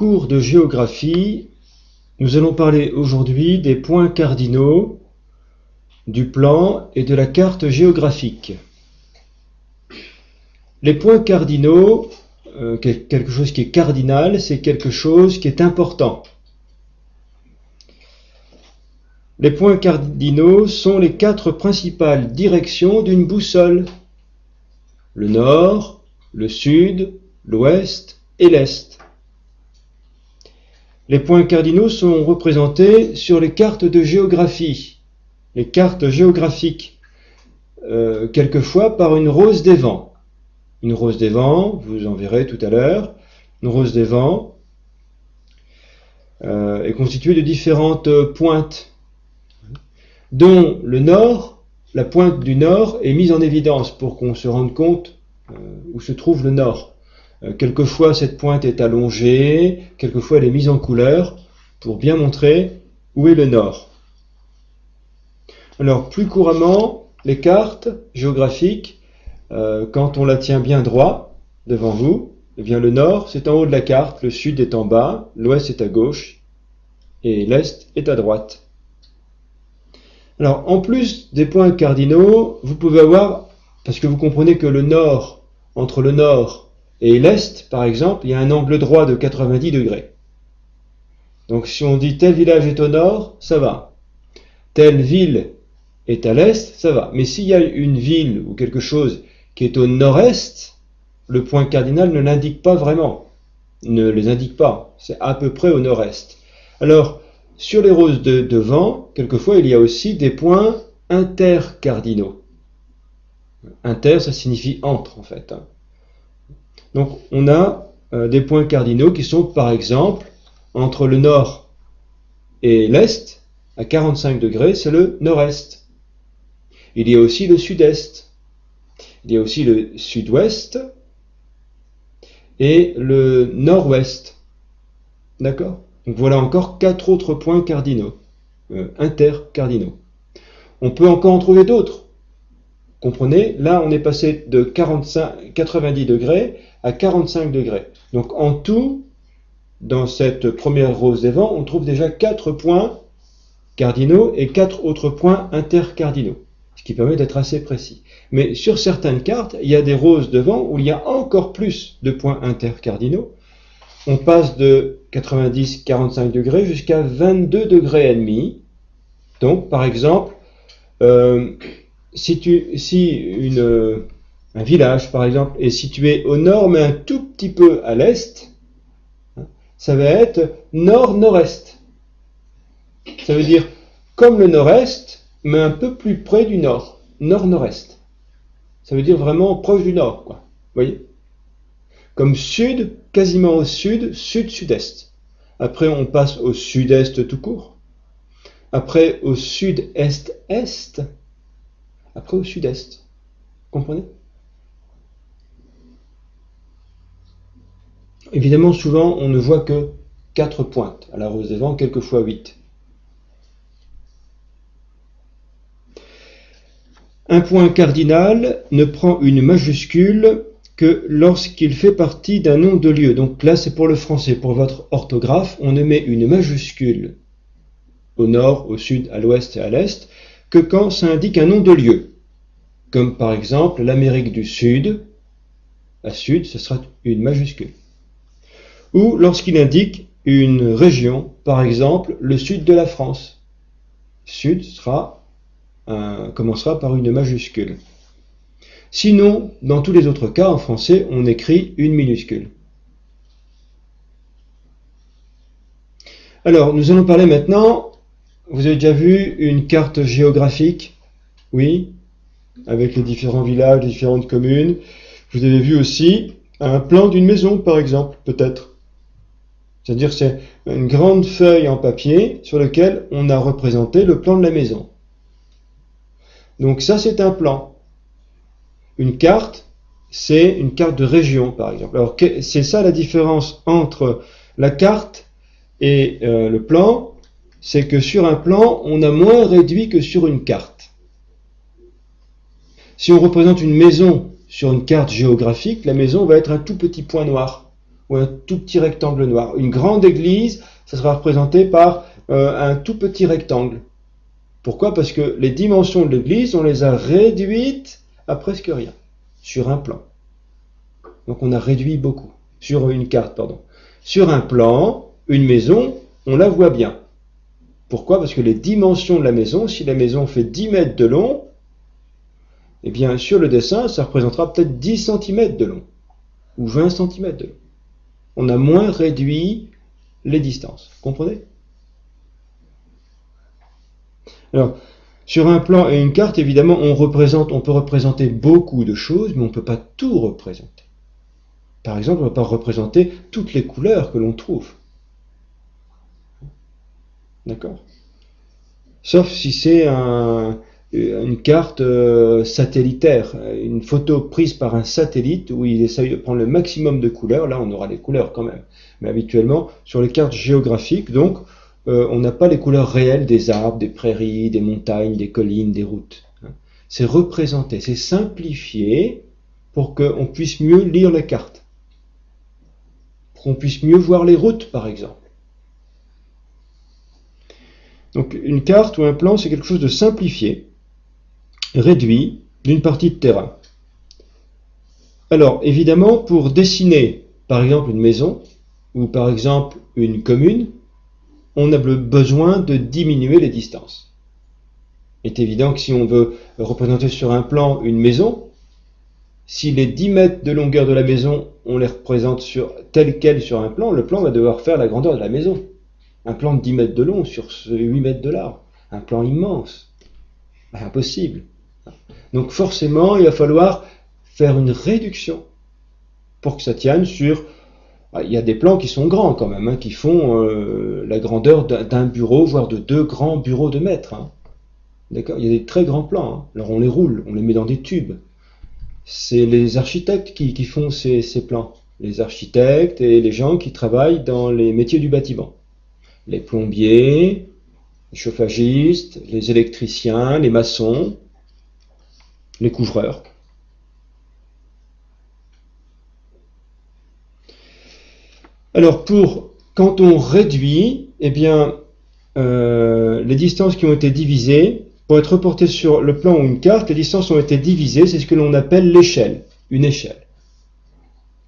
cours de géographie, nous allons parler aujourd'hui des points cardinaux du plan et de la carte géographique. Les points cardinaux, quelque chose qui est cardinal, c'est quelque chose qui est important. Les points cardinaux sont les 4 principales directions d'une boussole: le nord, le sud, l'ouest et l'est. Les points cardinaux sont représentés sur les cartes de géographie, les cartes géographiques, quelquefois par une rose des vents. Une rose des vents, vous en verrez tout à l'heure, une rose des vents est constituée de différentes pointes, dont le nord, la pointe du nord est mise en évidence pour qu'on se rende compte où se trouve le nord. Quelquefois cette pointe est allongée, quelquefois elle est mise en couleur pour bien montrer où est le nord. Alors plus couramment, les cartes géographiques, quand on la tient bien droit devant vous, eh bien le nord c'est en haut de la carte, le sud est en bas, l'ouest est à gauche et l'est est à droite. Alors en plus des points cardinaux, vous pouvez avoir, parce que vous comprenez que le nord, entre le nord et l'est par exemple, il y a un angle droit de 90 degrés. Donc si on dit tel village est au nord, ça va. Telle ville est à l'est, ça va. Mais s'il y a une ville ou quelque chose qui est au nord-est, le point cardinal ne l'indique pas vraiment. Ne les indique pas. C'est à peu près au nord-est. Alors, sur les roses de vent, quelquefois, il y a aussi des points intercardinaux. Inter, ça signifie entre, en fait. Donc, on a des points cardinaux qui sont, par exemple, entre le nord et l'est, à 45 degrés, c'est le nord-est. Il y a aussi le sud-est. Il y a aussi le sud-ouest et le nord-ouest. D'accord ? Donc voilà encore 4 autres points cardinaux, intercardinaux. On peut encore en trouver d'autres. Comprenez ? Là, on est passé de 90 degrés à 45 degrés. Donc en tout, dans cette première rose des vents, on trouve déjà 4 points cardinaux et 4 autres points intercardinaux, ce qui permet d'être assez précis. Mais sur certaines cartes, il y a des roses de vent où il y a encore plus de points intercardinaux. On passe de 90-45 degrés jusqu'à 22 degrés et demi. Donc, par exemple, si un village, par exemple, est situé au nord, mais un tout petit peu à l'est, ça va être nord-nord-est. Ça veut dire comme le nord-est, mais un peu plus près du nord, nord-nord-est. Ça veut dire vraiment proche du nord, quoi. Vous voyez ? Comme sud, quasiment au sud, sud-sud-est. Après, on passe au sud-est tout court. Après, au sud-est-est. Après, au sud-est. Comprenez ? Évidemment, souvent, on ne voit que 4 pointes à la rose des vents, quelquefois 8. Un point cardinal ne prend une majuscule que lorsqu'il fait partie d'un nom de lieu. Donc là, c'est pour le français. Pour votre orthographe, on ne met une majuscule au nord, au sud, à l'ouest et à l'est que quand ça indique un nom de lieu. Comme par exemple l'Amérique du Sud. À sud, ce sera une majuscule. Ou lorsqu'il indique une région, par exemple le sud de la France. Sud commencera par une majuscule. Sinon, dans tous les autres cas, en français, on écrit une minuscule. Alors, nous allons parler maintenant, vous avez déjà vu une carte géographique, oui, avec les différents villages, les différentes communes. Vous avez vu aussi un plan d'une maison, par exemple, peut-être. C'est-à-dire c'est une grande feuille en papier sur laquelle on a représenté le plan de la maison. Donc ça, c'est un plan. Une carte, c'est une carte de région, par exemple. Alors, c'est ça la différence entre la carte et le plan, c'est que sur un plan, on a moins réduit que sur une carte. Si on représente une maison sur une carte géographique, la maison va être un tout petit point noir. ou un tout petit rectangle noir. Une grande église, ça sera représenté par un tout petit rectangle. Pourquoi? Parce que les dimensions de l'église, on les a réduites à presque rien, sur un plan. Donc on a réduit beaucoup, sur une carte, pardon. Sur un plan, une maison, on la voit bien. Pourquoi? Parce que les dimensions de la maison, si la maison fait 10 mètres de long, eh bien sur le dessin, ça représentera peut-être 10 cm de long, ou 20 cm de long. On a moins réduit les distances. Vous comprenez? Alors, sur un plan et une carte, évidemment, on peut représenter beaucoup de choses, mais on ne peut pas tout représenter. Par exemple, on ne peut pas représenter toutes les couleurs que l'on trouve. D'accord? Sauf si c'est une carte satellitaire, une photo prise par un satellite où il essaye de prendre le maximum de couleurs. Là, on aura les couleurs quand même. Mais habituellement, sur les cartes géographiques, donc, on n'a pas les couleurs réelles des arbres, des prairies, des montagnes, des collines, des routes. C'est représenté, c'est simplifié pour qu'on puisse mieux lire la carte. Pour qu'on puisse mieux voir les routes, par exemple. Donc une carte ou un plan, c'est quelque chose de simplifié, réduit d'une partie de terrain. Alors, évidemment, pour dessiner, par exemple, une maison, ou par exemple, une commune, on a besoin de diminuer les distances. Il est évident que si on veut représenter sur un plan une maison, si les 10 mètres de longueur de la maison, on les représente tel quel sur un plan, le plan va devoir faire la grandeur de la maison. Un plan de 10 mètres de long sur 8 mètres de large. Un plan immense. Impossible. Donc forcément, il va falloir faire une réduction pour que ça tienne sur... Il y a des plans qui sont grands quand même, qui font la grandeur d'un bureau, voire de 2 grands bureaux de maître. D'accord? Il y a des très grands plans. Alors on les roule, on les met dans des tubes. C'est les architectes qui font ces plans. Les architectes et les gens qui travaillent dans les métiers du bâtiment. Les plombiers, les chauffagistes, les électriciens, les maçons, les couvreurs. Alors quand on réduit, eh bien, les distances qui ont été divisées, pour être reportées sur le plan ou une carte, les distances ont été divisées, c'est ce que l'on appelle l'échelle, une échelle.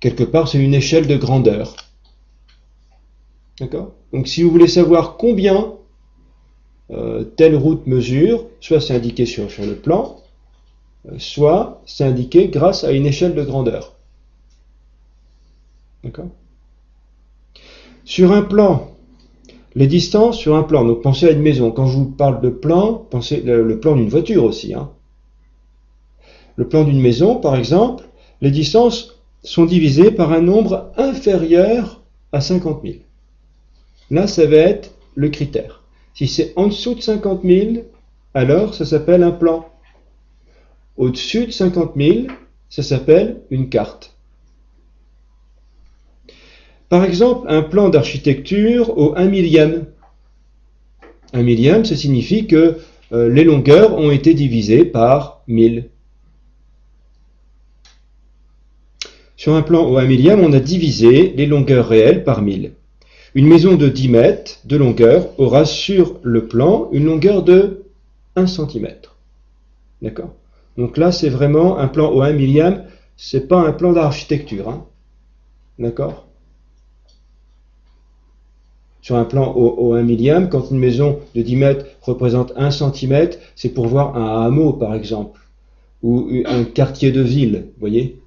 Quelque part, c'est une échelle de grandeur. D'accord? Donc si vous voulez savoir combien telle route mesure, soit c'est indiqué sur le plan, soit c'est indiqué grâce à une échelle de grandeur. D'accord? Sur un plan, les distances sur un plan, donc pensez à une maison. Quand je vous parle de plan, pensez le plan d'une voiture aussi. Le plan d'une maison, par exemple, les distances sont divisées par un nombre inférieur à 50 000. Là, ça va être le critère. Si c'est en dessous de 50 000, alors ça s'appelle un plan. Au-dessus de 50 000, ça s'appelle une carte. Par exemple, un plan d'architecture au 1 millième. 1 millième, ça signifie que les longueurs ont été divisées par 1000. Sur un plan au 1 millième, on a divisé les longueurs réelles par 1000. Une maison de 10 mètres de longueur aura sur le plan une longueur de 1 cm. D'accord? Donc là, c'est vraiment un plan au 1 millième, c'est pas un plan d'architecture. D'accord? Sur un plan au 1 millième, quand une maison de 10 mètres représente 1 cm, c'est pour voir un hameau, par exemple, ou un quartier de ville, vous voyez?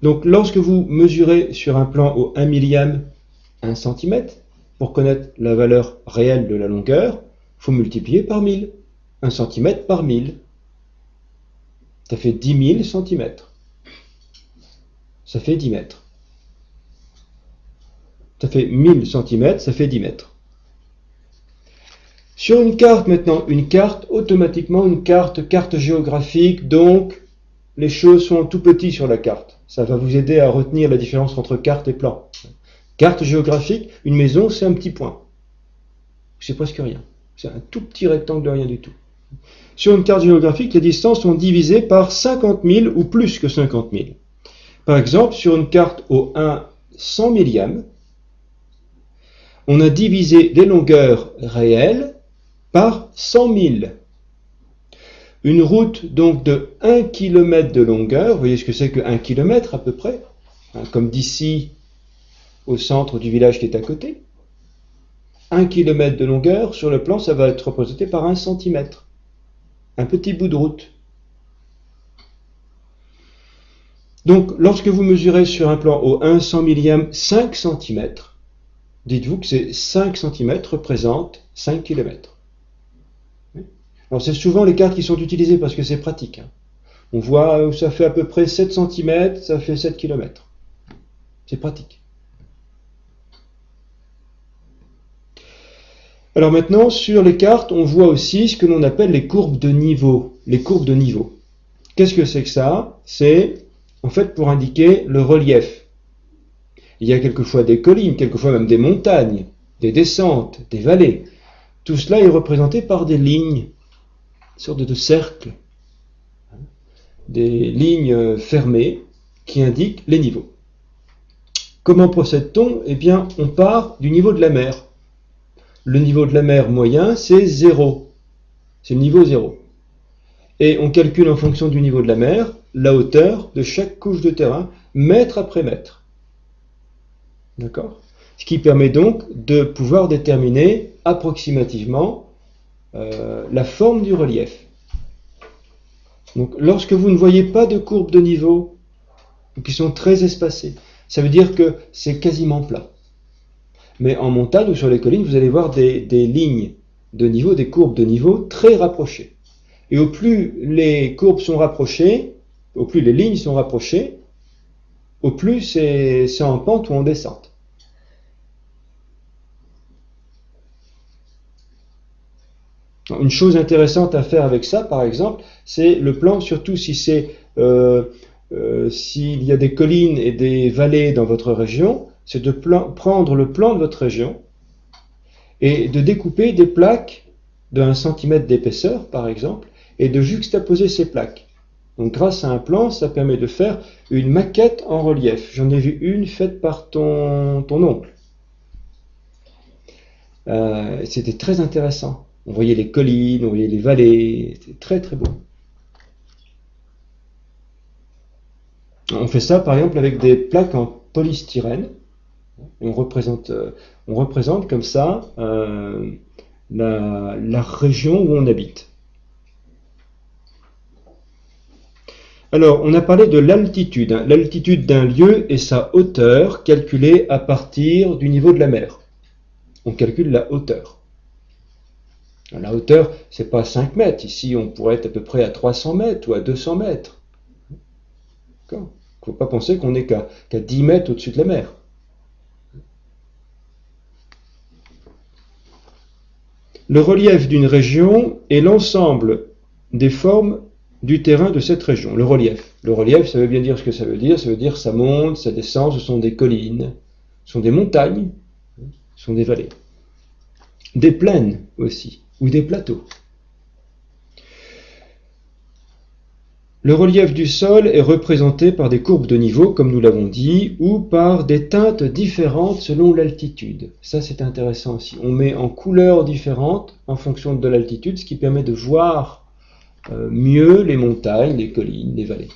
Donc, lorsque vous mesurez sur un plan au 1 millième 1 cm, pour connaître la valeur réelle de la longueur, il faut multiplier par 1000. 1 cm par 1000. Ça fait 10 000 cm. Ça fait 10 mètres. Ça fait 1000 cm, ça fait 10 mètres. Sur une carte maintenant, une carte, automatiquement une carte géographique, donc les choses sont tout petites sur la carte. Ça va vous aider à retenir la différence entre carte et plan. Carte géographique, une maison, c'est un petit point. C'est presque rien. C'est un tout petit rectangle de rien du tout. Sur une carte géographique, les distances sont divisées par 50 000 ou plus que 50 000. Par exemple, sur une carte au 1/100 millième, on a divisé les longueurs réelles par 100 000. Une route donc de 1 km de longueur, vous voyez ce que c'est que 1 km à peu près, hein, comme d'ici au centre du village qui est à côté. 1 km de longueur, sur le plan, ça va être représenté par 1 cm. Un petit bout de route. Donc, lorsque vous mesurez sur un plan au 1/100 millième 5 cm, dites-vous que ces 5 cm représentent 5 km. Alors, c'est souvent les cartes qui sont utilisées parce que c'est pratique. On voit, ça fait à peu près 7 cm, ça fait 7 km. C'est pratique. Alors maintenant, sur les cartes, on voit aussi ce que l'on appelle les courbes de niveau. Les courbes de niveau. Qu'est-ce que c'est que ça? C'est en fait pour indiquer le relief. Il y a quelquefois des collines, quelquefois même des montagnes, des descentes, des vallées. Tout cela est représenté par des lignes, une sorte de cercles, des lignes fermées qui indiquent les niveaux. Comment procède-t-on? Eh bien, on part du niveau de la mer. Le niveau de la mer moyen, c'est 0. C'est le niveau 0. Et on calcule en fonction du niveau de la mer la hauteur de chaque couche de terrain, mètre après mètre. D'accord? Ce qui permet donc de pouvoir déterminer approximativement la forme du relief. Donc, lorsque vous ne voyez pas de courbes de niveau qui sont très espacées, ça veut dire que c'est quasiment plat. Mais en montagne ou sur les collines, vous allez voir des lignes de niveau, des courbes de niveau très rapprochées. Et au plus les courbes sont rapprochées, au plus les lignes sont rapprochées, au plus c'est en pente ou en descente. Une chose intéressante à faire avec ça, par exemple, c'est le plan, surtout si s'il y a des collines et des vallées dans votre région, c'est de prendre le plan de votre région et de découper des plaques de 1 cm d'épaisseur, par exemple, et de juxtaposer ces plaques. Donc grâce à un plan, ça permet de faire une maquette en relief. J'en ai vu une faite par ton oncle. C'était très intéressant. On voyait les collines, on voyait les vallées, c'était très très beau. On fait ça par exemple avec des plaques en polystyrène. On représente comme ça la région où on habite. Alors, on a parlé de l'altitude. L'altitude d'un lieu est sa hauteur calculée à partir du niveau de la mer. On calcule la hauteur. La hauteur, c'est pas 5 mètres. Ici, on pourrait être à peu près à 300 mètres ou à 200 mètres. Il ne faut pas penser qu'on n'est qu'à 10 mètres au-dessus de la mer. Le relief d'une région est l'ensemble des formes du terrain de cette région. Le relief, ça veut bien dire ce que ça veut dire. Ça veut dire ça monte, ça descend, ce sont des collines, ce sont des montagnes, ce sont des vallées. Des plaines aussi, ou des plateaux. Le relief du sol est représenté par des courbes de niveau, comme nous l'avons dit, ou par des teintes différentes selon l'altitude. Ça, c'est intéressant aussi. On met en couleurs différentes en fonction de l'altitude, ce qui permet de voir mieux les montagnes, les collines, les vallées.